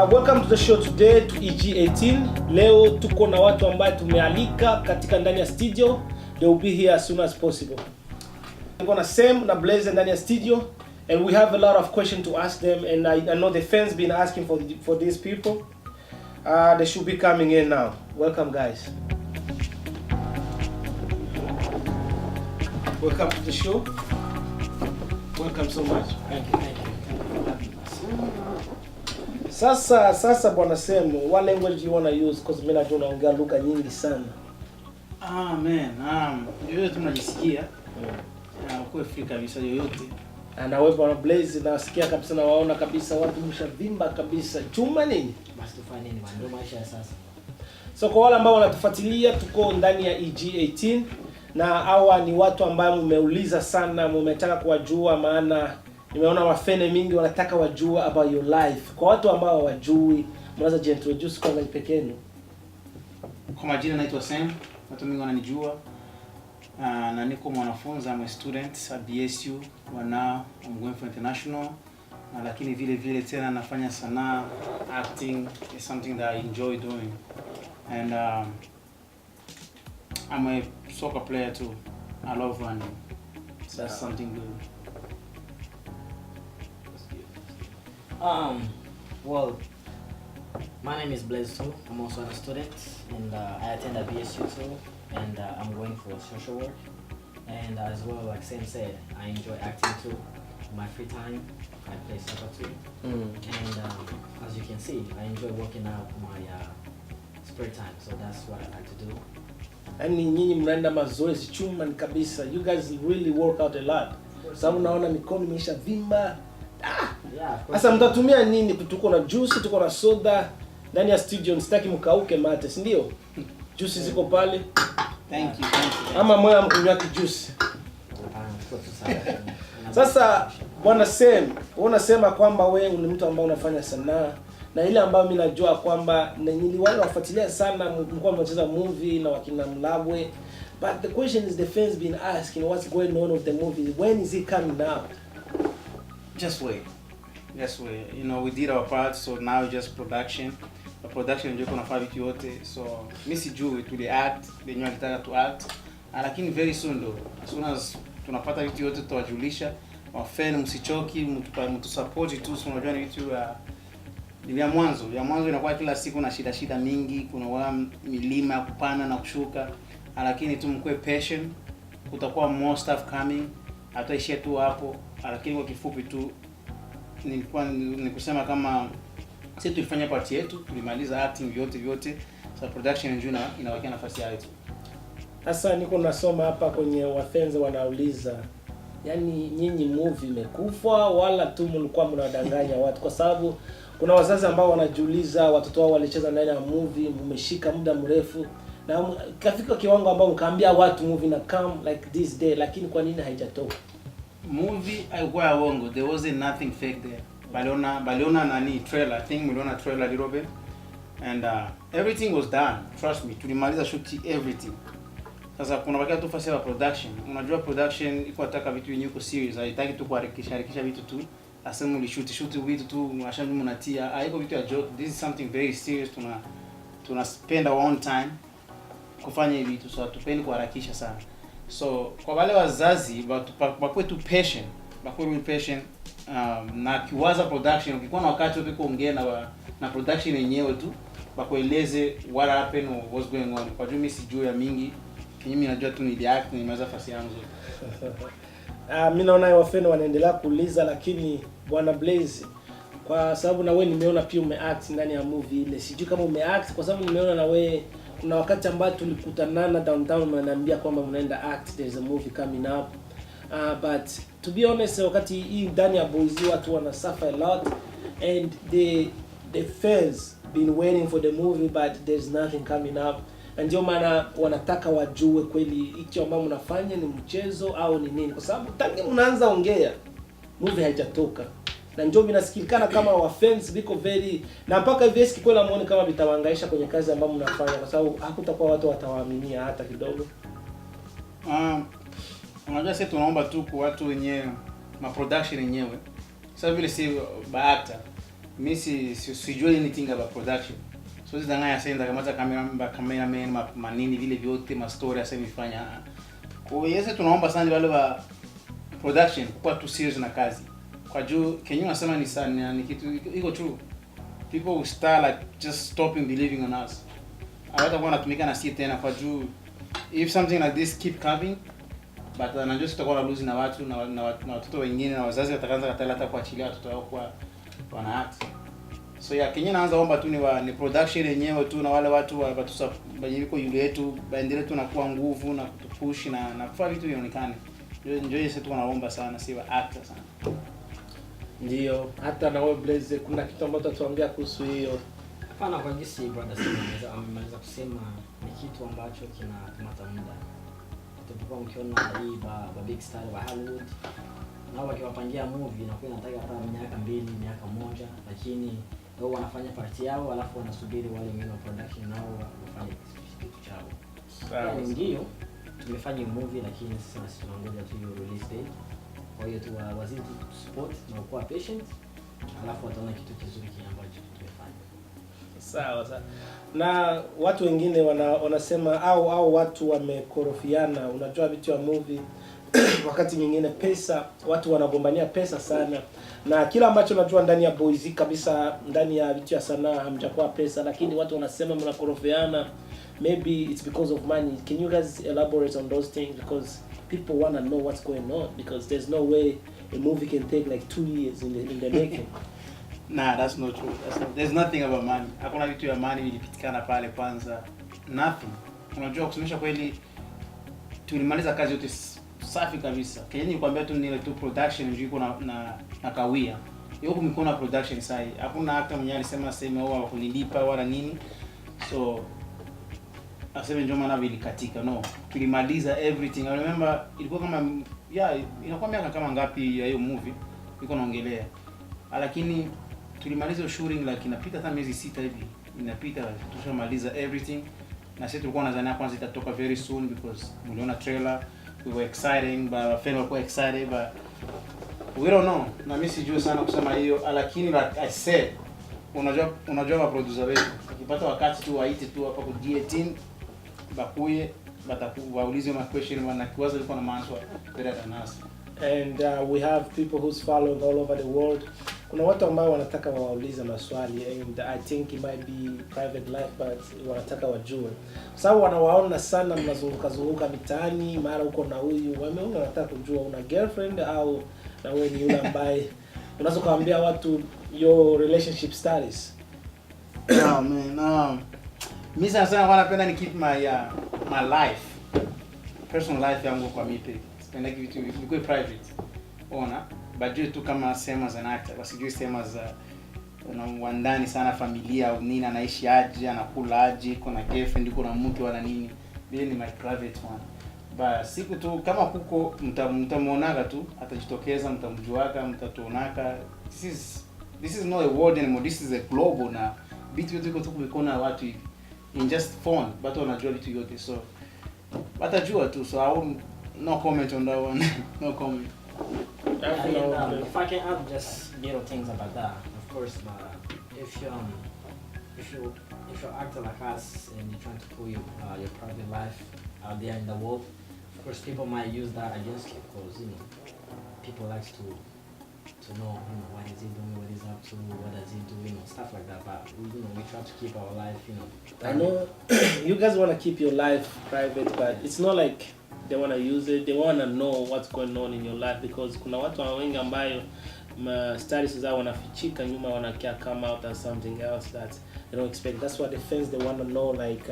Welcome to the show today to EG18. Leo tuko na watu ambao tumealika katika ndani ya studio. They will be here as soon as possible. We're gonna Sam na Blaze ndani ya studio, and we have a lot of questions to ask them, and I know the fans been asking for these people. They should be coming in now. Welcome, guys. Welcome to the show. Welcome so much. Thank you. Sasa bwana Sam, what language you wanna use? Because mimi najua unaongea lugha nyingi sana. Yoyote tunajisikia. Kwa Afrika kabisa yoyote. Na wewe bwana Blaze, nasikia kabisa na waona kabisa watu mshavimba kabisa. Chuma nini? Basi tufanye nini? Ndio maisha ya sasa. So kwa wale ambao wanatufuatilia, tuko ndani ya EG18 na hawa ni watu ambao mmeuliza sana, mmetaka kuwajua, maana nimeona wafene mingi wanataka wajua about your life. Kwa watu ambao hawajui, mnaweza jintroduce kwa pekee yenu. Kwa majina naitwa Sam, watu wengi wananijua. Na niko mwanafunzi, I'm a student at BSU. Now I'm going for international. Lakini vile tena nafanya sanaa, acting is something that I enjoy doing. And I'm a soccer player too. I love running. So that's something good. Well, my name is Blaze too. I'm also a student, and I attend at BSU too, and I'm going for social work. And as well, like Sam said, I enjoy acting too. In my free time, I play soccer too. And as you can see, I enjoy working out my spare time, so that's what I like to do. Yaani nyinyi mnaenda mazoezi chuma ni kabisa. You guys really work out a lot. Sababu naona mikono imeshavimba. Sasa mtatumia nini? Tuko na juice, tuko na soda ndani ya studio, sitaki mkauke mate, si ndio? Juice ziko pale. Thank you. Ama moyo mkunywa juice. Sasa bwana Sam, unasema kwamba wewe ni mtu ambaye unafanya sanaa, na ile ambayo mimi najua kwamba niliwahi wafuatilia sana, mlikuwa mnacheza movie na wakina Mlabwe. But the question is, the fans been asking what's going on with the movie. When is it coming out? Just wait. You know, we did our part, so now just production. The production ndio kuna vitu yote. So mimi sijui to the act, the new actor to act. Lakini very soon though, as soon as tunapata vitu yote tutawajulisha. Wafeni msichoki, mtu support tu, unajua ni vitu ya mwanzo. Ya mwanzo inakuwa kila siku na shida mingi, kuna milima ya kupanda na kushuka. Lakini tu mkue patient, kutakuwa more stuff coming. Hataishia tu hapo. Lakini kwa kifupi tu nikusema kama sisi tulifanya part yetu, tulimaliza acting vyote. So production ndio inawakia nafasi yao tu. Sasa niko nasoma hapa kwenye wafenzi wanauliza, yani nyinyi movie imekufa wala tu mlikuwa mnadanganya watu? Kwa sababu kuna wazazi ambao wanajiuliza watoto wao walicheza ndani ya movie, mmeshika muda mrefu na kafika kiwango ambao mkaambia watu movie na come like this day, lakini kwa nini haijatoka? Movie haikuwa uongo. There wasn't nothing fake there. Baliona nani trailer. I think mliona trailer a little bit. And everything was done. Trust me. Tulimaliza shoot everything. Sasa kuna bakia tu fasi ya production. Unajua production iko nataka vitu yenyewe kwa serious. Haitaki tu kuharakisha vitu tu. Asema shoot vitu tu mashamba mnatia. Haiko vitu ya joke. This is something very serious. Tuna spend our own time kufanya hivi vitu, so tupendi kuharakisha sana. So kwa wale wazazi bakwe tu patient, na kiwaza production, ukikuwa na wakati wote kuongea na production yenyewe tu bakueleze what happened or what's going on. Kwa mimi sijui ya mingi, mimi najua tu ni act, ni maza fasi yangu. Mimi naona wafeno wanaendelea kuuliza, lakini bwana Blaze, kwa sababu na wewe nimeona pia umeact ndani ya movie ile. Sijui kama umeact kwa sababu nimeona na wewe kuna wakati ambao tulikutanana downtown, mnaniambia kwamba mnaenda act, there's a movie coming up. But to be honest, wakati hii ndani ya Boise watu wana suffer a lot, and the fans been waiting for the movie, but there's nothing coming up. And ndio maana wanataka wajue kweli hicho ambao mnafanya ni mchezo au ni nini, kwa sababu tangu mnaanza ongea movie haijatoka. Na ndio binasikilikana kama wa fans biko very, na mpaka hivi sikikwela muone kama bitawangaisha kwenye kazi ambayo mnafanya, kwa sababu hakutakuwa watu watawaaminia hata kidogo. Unajua sisi tunaomba tu kwa watu wenyewe, ma production yenyewe. Sasa vile si baata. mimi sijui anything about production. So zidanganya sasa kama cameraman manini vile vyote ma story sasa nifanya. Kwa hiyo tunaomba sana wale wa production kwa tu serious na kazi. Kwa juu Kenya nasema ni sana ni kitu iko true. People will start like just stopping believing on us. Hawata kuwa natumika na sisi tena kwa juu if something like this keep coming, but najua tutakuwa na lose na watu na watoto wengine na wazazi wataanza katala hata kuachilia watoto wao kwa wana act. So ya Kenya naanza omba tu ni production yenyewe tu na wale watu banyiko yule yetu baendelee tu na kuwa nguvu na kutupush na kufanya vitu vionekane. Ndio sisi tunaomba sana si wa actor sana. Ndio, hata na wewe Blaze kuna kitu ambacho tuambia kuhusu hiyo. Hapana, kwa jinsi brother Simon amemaliza kusema ni kitu ambacho kinakamata muda. Tulipokuwa mkiona hii ba big star wa Hollywood nao wakiwapangia movie na kwa inataka hata miaka 2, miaka 1, lakini wao wanafanya part yao alafu wanasubiri wale wengine wa production nao wafanye kitu chao. Sawa. Ndio tumefanya movie lakini sasa tunangoja tu release date. Kwa hiyo tu wazidi support na kuwa patient, alafu wataona kitu kizuri kile ambacho tumefanya. Sawa sawa. Na watu wengine wanasema au watu wamekorofiana, unajua vitu ya movie wakati nyingine pesa, watu wanagombania pesa sana. Na kila ambacho najua ndani ya Boys kabisa, ndani ya vitu ya sanaa hamjakuwa pesa, lakini watu wanasema mnakorofiana. Maybe it's because of money. Can you guys elaborate on those things, because people want to know what's going on, because there's no way a movie can take like 2 years in the making. Nah, that's not true. There's nothing about money. Hakuna vitu ya money ilipitikana pale kwanza. Nothing. Unajua kusemesha kweli tulimaliza kazi yote safi kabisa. Kenya nikwambia tu ni tu production ndio iko na kawia. Yuko mikono production sai. Hakuna actor mwenye alisema wao wakunilipa wala nini. So aseme njoo maana vilikatika. No. Tulimaliza everything. I remember ilikuwa kama inakuwa miaka kama ngapi ya hiyo movie iko naongelea. Lakini tulimaliza shooting like inapita hata miezi 6 hivi. Inapita tushamaliza everything. Na sisi tulikuwa nadhania kwanza itatoka very soon because mliona trailer, we were exciting, but fans were excited, but we don't know. Na mimi sijui sana kusema hiyo, lakini like I said, unajua wa producer wetu ukipata wakati tu waite tu hapa ku D18 bakuye waulize ma question na kiwaza liko na maana better than us. And we have people who's followed all over the world. Kuna watu ambao wanataka waulize maswali, and I think it might be private life, but wanataka wajue. Sababu wanawaona sana mnazunguka mitaani, mara uko na huyu, wameona wanataka kujua una girlfriend au na wewe ni yule ambaye unaweza kuambia watu your relationship status. Yeah man, mimi sana wanapenda ni keep my life, personal life yangu kwa mimi. Sipenda kitu iko private. Ona, bajue tu kama sema za actor, wasijui sema za wandani sana familia au nini, anaishi aje, anakula aje, kuna girlfriend, kuna mke wala nini. Mimi ni my private one. Ba siku tu kama kuko mtamuonaga tu, atajitokeza, mtamjuaga, mtatuonaka. This is not a world anymore. This is a global na vitu vyote tu kumekona watu hivi. In just phone, but wanajua vitu yote, so watajua tu, so I won't no comment on that one. No comment. If I can add just little things about that, of course, if you're acting like us and you're trying to pull your private life out there in the world, of course people might use that against you, because people like to know what is he doing, what he's up to, what does he do, stuff like that. But we try to keep our life, I know you guys want to keep your life private, but it's not like they want to use it. They want to know what's going on in your life, because kuna watu wengi ambayo status zao wanafichika nyuma, wanakia come out as something else that they don't expect. That's what the fans, they want to know, like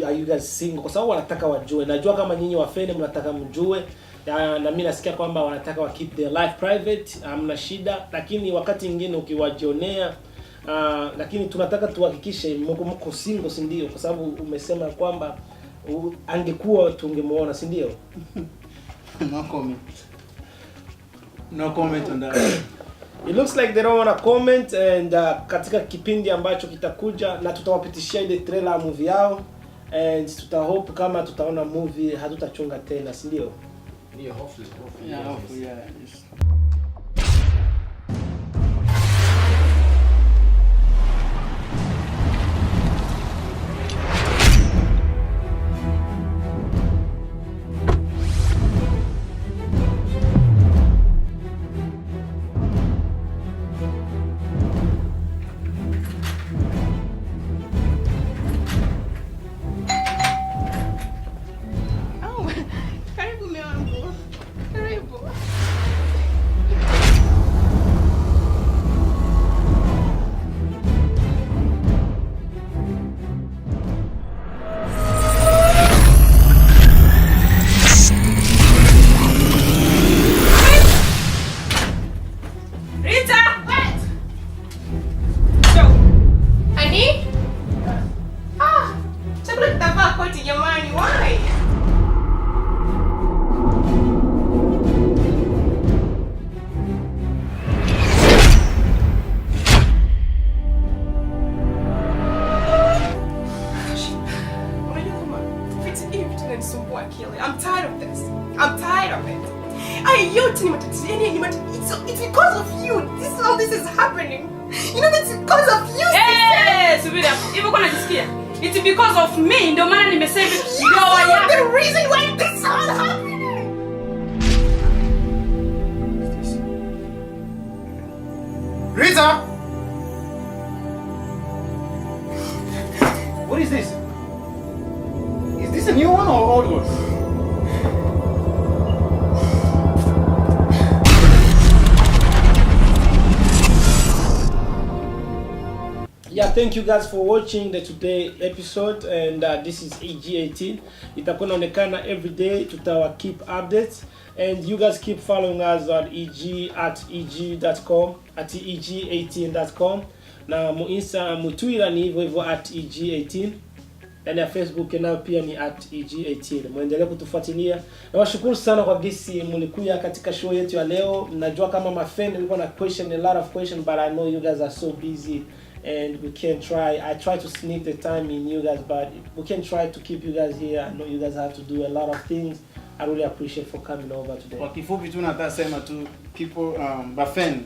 are you guys single? Kwa sababu wanataka wajue. Najua kama nyinyi wafeni mnataka mjue, na mimi nasikia kwamba wanataka wa keep their life private, hamna shida, lakini wakati mwingine ukiwajionea lakini tunataka tuhakikishe mko single, si ndio? Kwa sababu umesema kwamba angekuwa tungemuona, si ndio? No comment on that. It looks like they don't want to comment, and katika kipindi ambacho kitakuja na tutawapitishia ile trailer ya movie yao, and tutahope kama tutaona movie hatutachunga tena, si ndio? Yeah, hopefully. Yeah, hopefully, yeah. inanisumbua akili. I'm tired of this. I'm tired of it. Yote ni matatizo. It's because of you. All this is happening. You know that's because of you. Hey, subiri hapo. Hivyo kwa najisikia. It's because of me. Ndio maana nimesave ndoa yako. The reason why this is all happening. Rita! What is this? Is this a new one or old one? Yeah, thank you guys for watching the today episode, and this is EG18. Itakuwa inaonekana every day, tutawa keep updates, and you guys keep following us on eg@eg.com, at eg18.com, na mu Twitter ni hivyo @eg18, na ya Facebook nayo pia ni @eg18. Muendelee kutufuatilia. Na washukuru sana kwa gisi mlikuja katika show yetu ya leo. Najua kama mafan nilikuwa na a lot of questions, but I know you guys are so busy. And we can try. I try to sneak the time in you guys, but we can try to keep you guys here. I know you guys have to do a lot of things. I really appreciate for coming over today. Kwa kifupi tu nataka sema tu people bafan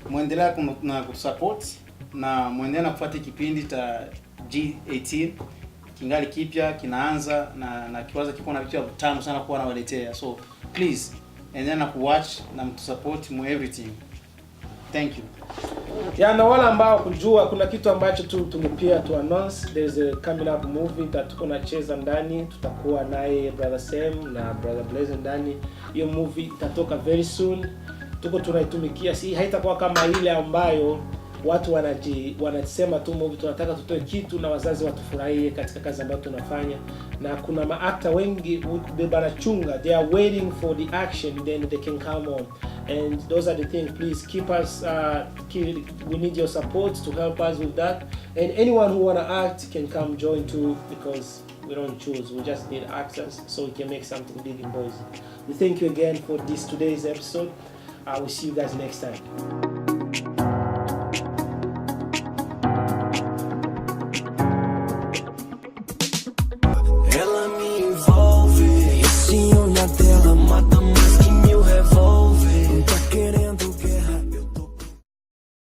muendelea na kusupport na muendelea na kufuata kipindi cha G18 kingali kipya kinaanza na kiwaza kipo na vitu vitamu sana kwa nawaletea. So please endelea na kuwatch na mtusupport mu everything. Thank you. Yeah, na wala ambao kujua kuna kitu ambacho tu tumepia to announce. There's a coming up movie that tuko nacheza ndani, tutakuwa naye brother Sam na brother Blaze ndani. Hiyo movie itatoka very soon. Tuko tunaitumikia, si haitakuwa kama ile ambayo watu wanasema tu movie, tunataka tutoe kitu na wazazi watufurahie katika kazi ambayo tunafanya. Na kuna maakta wengi beba na chunga, they are waiting for the action, then they can come on. And those are the things. Please keep us we need your support to help us with that. And anyone who wanna act can come join too, because we don't choose, we just need actors so we can make something big in Boise. We thank you again for today's episode. I will see you guys next time.